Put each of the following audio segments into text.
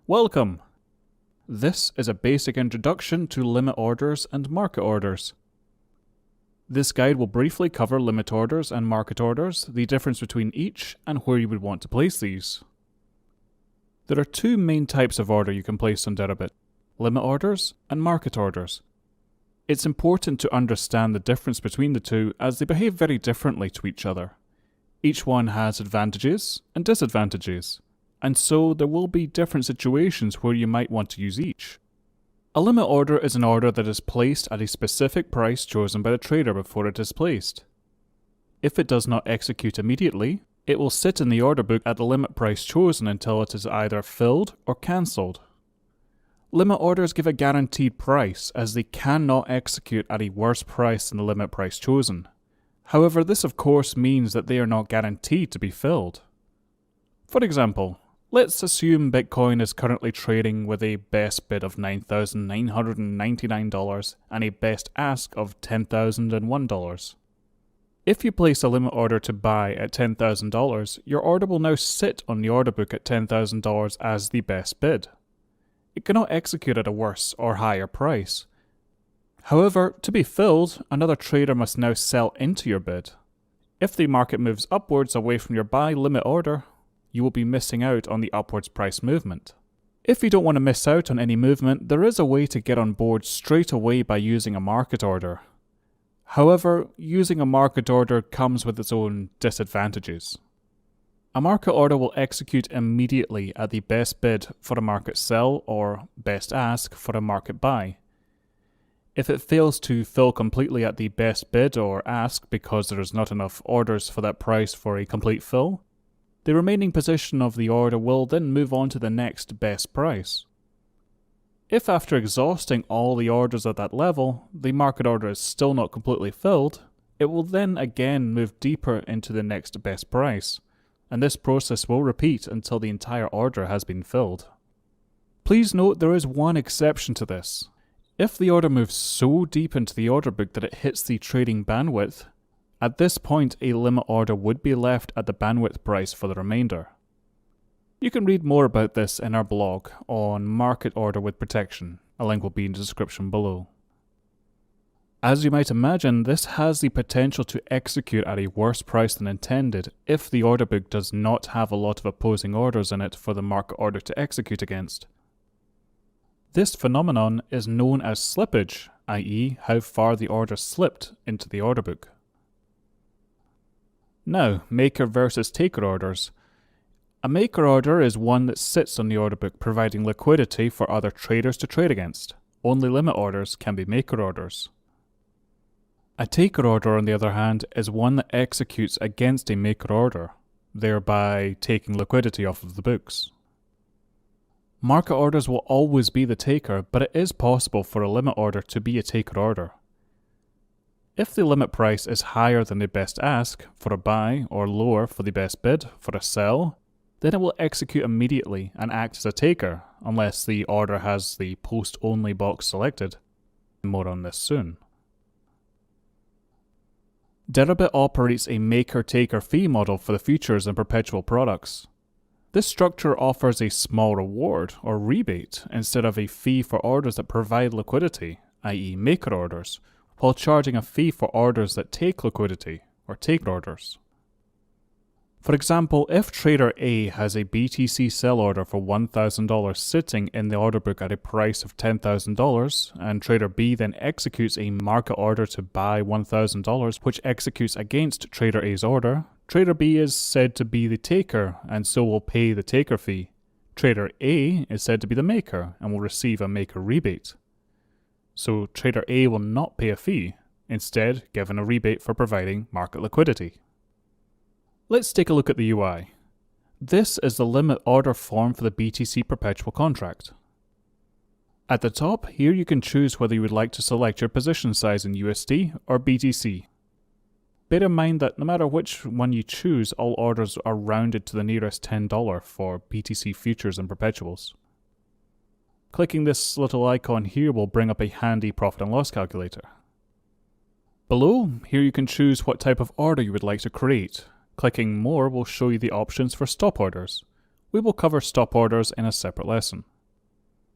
Welcome! This is a basic introduction to limit orders and market orders. This guide will briefly cover limit orders and market orders, the difference between each, and where you would want to place these. There are two main types of order you can place on Deribit: limit orders and market orders. It's important to understand the difference between the two as they behave very differently to each other. Each one has advantages and disadvantages, and so there will be different situations where you might want to use each. A limit order is an order that is placed at a specific price chosen by the trader before it is placed. If it does not execute immediately, it will sit in the order book at the limit price chosen until it is either filled or cancelled. Limit orders give a guaranteed price, as they cannot execute at a worse price than the limit price chosen. However, this of course means that they are not guaranteed to be filled. For example, let's assume Bitcoin is currently trading with a best bid of $9,999 and a best ask of $10,001. If you place a limit order to buy at $10,000, your order will now sit on the order book at $10,000 as the best bid. It cannot execute at a worse or higher price. However, to be filled, another trader must now sell into your bid. If the market moves upwards away from your buy limit order, you will be missing out on the upwards price movement. If you don't want to miss out on any movement, there is a way to get on board straight away by using a market order. However, using a market order comes with its own disadvantages. A market order will execute immediately at the best bid for a market sell or best ask for a market buy. If it fails to fill completely at the best bid or ask because there is not enough orders for that price for a complete fill, the remaining position of the order will then move on to the next best price. If after exhausting all the orders at that level, the market order is still not completely filled, it will then again move deeper into the next best price, and this process will repeat until the entire order has been filled. Please note there is one exception to this. If the order moves so deep into the order book that it hits the trading bandwidth, at this point a limit order would be left at the bandwidth price for the remainder. You can read more about this in our blog on Market Order with Protection. A link will be in the description below. As you might imagine, this has the potential to execute at a worse price than intended if the order book does not have a lot of opposing orders in it for the market order to execute against. This phenomenon is known as slippage, i.e. how far the order slipped into the order book. Now, maker versus taker orders. A maker order is one that sits on the order book providing liquidity for other traders to trade against. Only limit orders can be maker orders. A taker order, on the other hand, is one that executes against a maker order, thereby taking liquidity off of the books. Market orders will always be the taker, but it is possible for a limit order to be a taker order. If the limit price is higher than the best ask for a buy or lower for the best bid for a sell, then it will execute immediately and act as a taker, unless the order has the post-only box selected. More on this soon. Deribit operates a maker-taker fee model for the futures and perpetual products. This structure offers a small reward or rebate instead of a fee for orders that provide liquidity, i.e. maker orders, while charging a fee for orders that take liquidity, or taker orders. For example, if Trader A has a BTC sell order for $1,000 sitting in the order book at a price of $10,000, and Trader B then executes a market order to buy $1,000 which executes against Trader A's order, Trader B is said to be the taker and so will pay the taker fee. Trader A is said to be the maker and will receive a maker rebate. So Trader A will not pay a fee, instead given a rebate for providing market liquidity. Let's take a look at the UI. This is the limit order form for the BTC perpetual contract. At the top, here you can choose whether you would like to select your position size in USD or BTC. Bear in mind that no matter which one you choose, all orders are rounded to the nearest $10 for BTC futures and perpetuals. Clicking this little icon here will bring up a handy profit and loss calculator. Below, here you can choose what type of order you would like to create. Clicking More will show you the options for stop orders. We will cover stop orders in a separate lesson.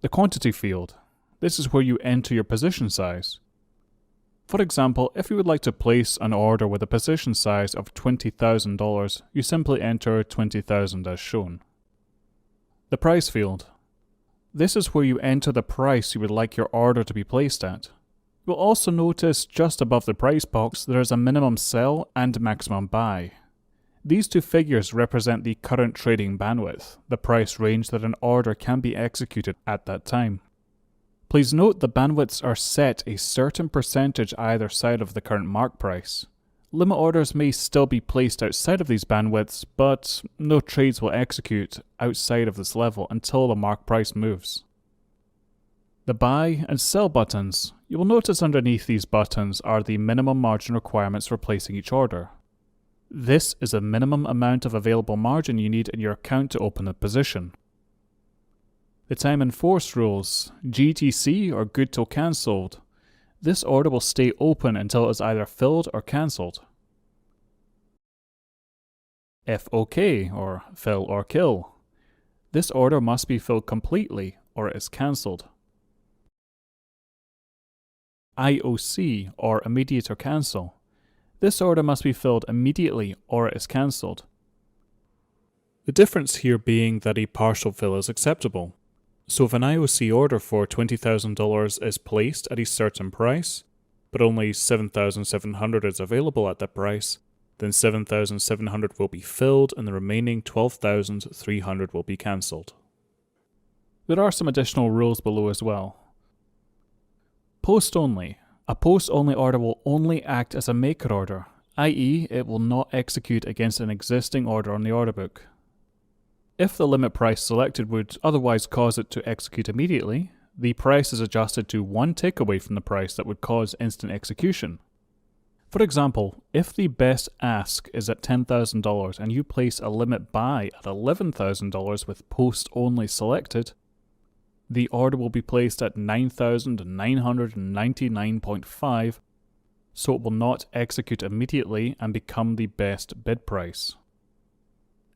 The quantity field. This is where you enter your position size. For example, if you would like to place an order with a position size of $20,000, you simply enter 20,000 as shown. The price field. This is where you enter the price you would like your order to be placed at. You'll also notice just above the price box there is a minimum sell and maximum buy. These two figures represent the current trading bandwidth, the price range that an order can be executed at that time. Please note the bandwidths are set a certain percentage either side of the current mark price. Limit orders may still be placed outside of these bandwidths, but no trades will execute outside of this level until the mark price moves. The buy and sell buttons. You will notice underneath these buttons are the minimum margin requirements for placing each order. This is the minimum amount of available margin you need in your account to open a position. The time and force rules, GTC or good till cancelled. This order will stay open until it is either filled or cancelled. FOK or fill or kill. This order must be filled completely or it is cancelled. IOC or immediate or cancel. This order must be filled immediately or it is cancelled. The difference here being that a partial fill is acceptable. So if an IOC order for $20,000 is placed at a certain price, but only $7,700 is available at that price, then $7,700 will be filled and the remaining $12,300 will be cancelled. There are some additional rules below as well. Post only. A post-only order will only act as a maker order, i.e. it will not execute against an existing order on the order book. If the limit price selected would otherwise cause it to execute immediately, the price is adjusted to one tick away from the price that would cause instant execution. For example, if the best ask is at $10,000 and you place a limit buy at $11,000 with post only selected, the order will be placed at $9,999.5, so it will not execute immediately and become the best bid price.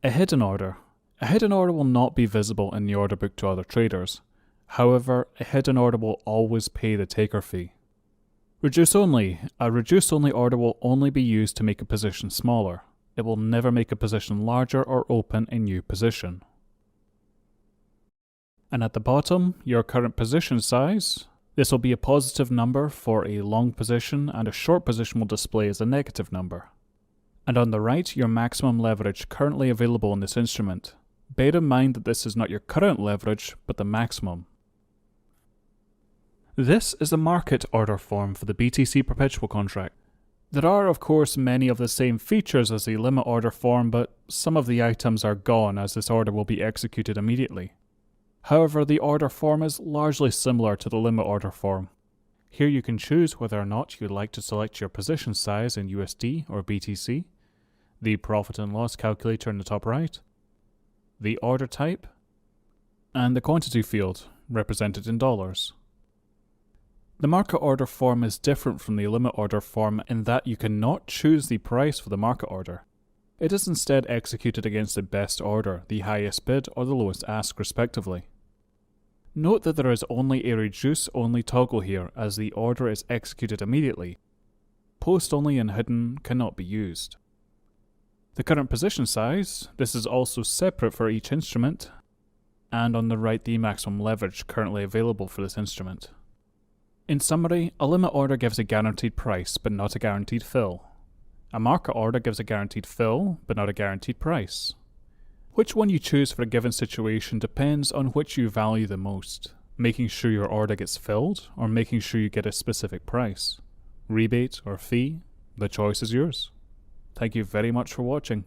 A hidden order. A hidden order will not be visible in the order book to other traders. However, a hidden order will always pay the taker fee. Reduce only. A reduce only order will only be used to make a position smaller. It will never make a position larger or open a new position. And at the bottom, your current position size. This will be a positive number for a long position and a short position will display as a negative number. And on the right, your maximum leverage currently available in this instrument. Bear in mind that this is not your current leverage, but the maximum. This is the market order form for the BTC perpetual contract. There are of course many of the same features as the limit order form, but some of the items are gone as this order will be executed immediately. However, the order form is largely similar to the limit order form. Here you can choose whether or not you'd like to select your position size in USD or BTC, the profit and loss calculator in the top right, the order type, and the quantity field, represented in dollars. The market order form is different from the limit order form in that you cannot choose the price for the market order. It is instead executed against the best order, the highest bid, or the lowest ask respectively. Note that there is only a reduce only toggle here as the order is executed immediately. Post only and hidden cannot be used. The current position size, this is also separate for each instrument, and on the right the maximum leverage currently available for this instrument. In summary, a limit order gives a guaranteed price but not a guaranteed fill. A market order gives a guaranteed fill but not a guaranteed price. Which one you choose for a given situation depends on which you value the most, making sure your order gets filled or making sure you get a specific price. Rebate or fee, the choice is yours. Thank you very much for watching.